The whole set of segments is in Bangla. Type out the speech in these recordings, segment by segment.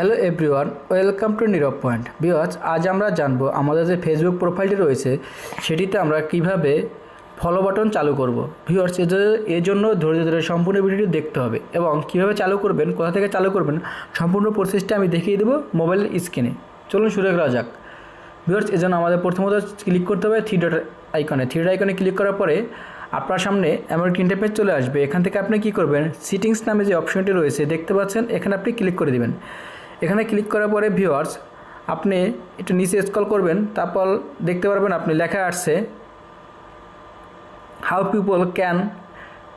Hello everyone, welcome to Nirab Point. Viewers, আজ আমরা জানবো আমাদের যে ফেসবুক প্রোফাইলটি রয়েছে সেটিতে আমরা কিভাবে ফলো বাটন চালু করব। ভিউয়ার্স, এর জন্য ধৈর্য ধরে সম্পূর্ণ ভিডিওটি দেখতে হবে এবং কিভাবে চালু করবেন, কোথা থেকে চালু করবেন, সম্পূর্ণ প্রসেসটা আমি দেখিয়ে দেবো মোবাইল স্ক্রিনে। চলুন শুরু করা যাক। ভিউয়ার্স, এর জন্য আমাদের প্রথমত ক্লিক করতে হবে থ্রি ডট আইকনে ক্লিক করার পরে আপনার সামনে এমন একটা ইন্টারফেস চলে আসবে। এখান থেকে আপনি কী করবেন, সিটিংস নামে যে অপশনটি রয়েছে দেখতে পাচ্ছেন, এখানে আপনি ক্লিক করে দেবেন। এখানে ক্লিক করার পরে ভিউয়ার্স আপনি একটু নিচে স্ক্রল করবেন, তারপর দেখতে পারবেন আপনি লেখা আসছে how people can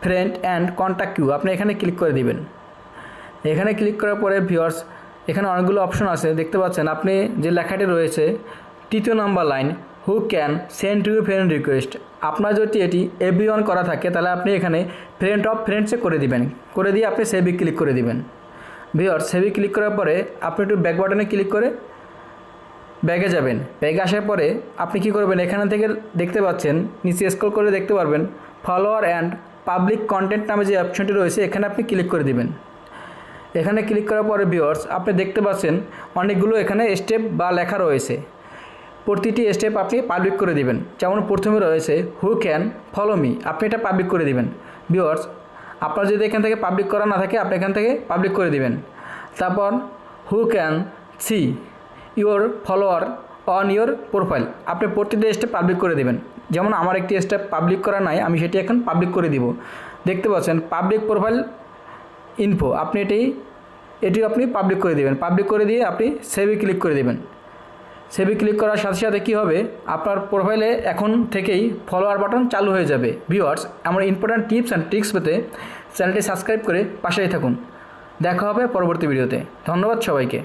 friend and contact you. আপনি এখানে ক্লিক করে দিবেন। এখানে ক্লিক করার পরে ভিউয়ার্স এখানে অনেকগুলো অপশন আছে দেখতে পাচ্ছেন। আপনি যে লেখাটি রয়েছে তৃতীয় number line, who can send to friend request. আপনার যদি এটি এভরিওয়ান করা থাকে তাহলে আপনি এখানে ফ্রেন্ড অফ ফ্রেন্ডসে করে দিবেন। করে দিয়ে আপনি সেভে ক্লিক করে দিবেন। ভিউয়ার্স, সেভে ক্লিক করার পরে আপনি একটু ব্যাক বাটনে ক্লিক করে ব্যাগে যাবেন। ব্যাগে আসার পরে আপনি কি করবেন, এখানে থেকে দেখতে পাচ্ছেন নিচে স্ক্রল করে দেখতে পারবেন ফলোয়ার অ্যান্ড পাবলিক কন্টেন্ট নামে যে অপশনটি রয়েছে এখানে আপনি ক্লিক করে দিবেন। এখানে ক্লিক করার পরে ভিউয়ার্স আপনি দেখতে পাচ্ছেন অনেকগুলো এখানে স্টেপ বা লেখা রয়েছে। প্রতিটি স্টেপ আপনি পাবলিক করে দিবেন। যেমন প্রথমে রয়েছে হু ক্যান ফলো মি, আপনি এটা পাবলিক করে দিবেন। ভিউয়ার্স, আপনার যদি এখান থেকে পাবলিক করা না থাকে আপনি এখান থেকে পাবলিক করে দিবেন। তারপর who can see your follower on your profile, আপনি প্রতিটি স্টেপ পাবলিক করে দেবেন। যেমন আমার একটি স্টেপ পাবলিক করা নাই, আমি সেটি এখন পাবলিক করে দিব। দেখতে পাচ্ছেন পাবলিক প্রোফাইল ইনফো, আপনি এটি আপনি পাবলিক করে দেবেন। পাবলিক করে দিয়ে আপনি সেভে ক্লিক করে দেবেন। সেভে ক্লিক করার সাথে সাথে কী হবে, আপনার প্রোফাইলে এখন থেকেই ফলোয়ার বাটন চালু হয়ে যাবে। ভিউয়ার্স, আমার ইম্পর্ট্যান্ট টিপস অ্যান্ড ট্রিক্স পেতে চ্যানেলটি সাবস্ক্রাইব করে পাশেই থাকুন। দেখা হবে পরবর্তী ভিডিওতে। ধন্যবাদ সবাইকে।